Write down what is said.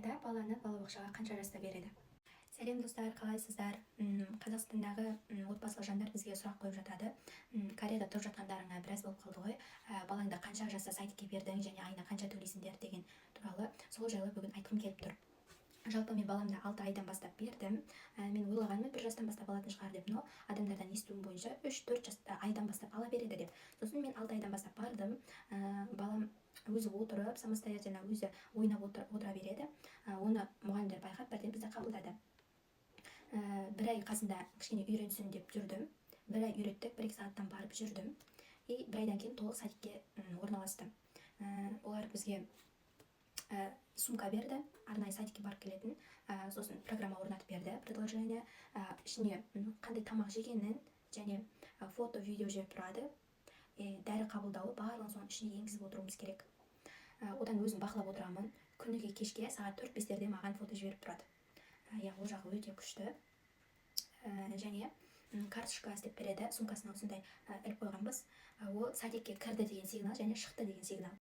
айда баланы балабақшаға қанша жаста береді? Сәлем достар, қалайсыздар? Қазақстандағы отбасылы жандар бізге сұрақ қойып жатады. Кореяда тұрып жатқандарыңа біраз болып қалды ғой. Балаңды қанша жаста садикке бердің және айына қанша төлейсіңдер деген туралы сол жайлы бүгін айтқым келіп тұр. Жалпы мен баламды 6 айдан бастап бердім. Мен ойлағанмын 1 жастан бастап алатын шығар деп, но адамдардан естуім бойынша 3-4 айдан бастап ала береді деп. Сосын мен 6 айдан бастап бардым. Балам өзі отырып, самостоятельно өзі ойнап отыра береді. Оны мұғалімдер байқап бірден бізді қабылдады. 1 ай қасында кішкене үйренсін деп жүрдім. 1 ай үйреттік, 1-2 сағаттан барып жүрдім. 1 айдан кейін толық садикке орналасты. Олар бізге сумка берді, арнайы садикке барып келетін, сосын программа орнатып берді, предложение, ішіне қандай тамақ жегенін және фото, видео жіберіп тұрады, дәрі қабылдауы барлығын соның ішіне енгізіп отыруымыз керек. Одан өзім бақылап отырамын, күніге кешке сағат 4-5-терде маған фото жіберіп тұрады. Ол жағы өте күшті. Және карточка істеп береді, сумкасына осындай іліп қойғанбыз. Ол садикке кірді деген сигнал және шықты деген сигнал.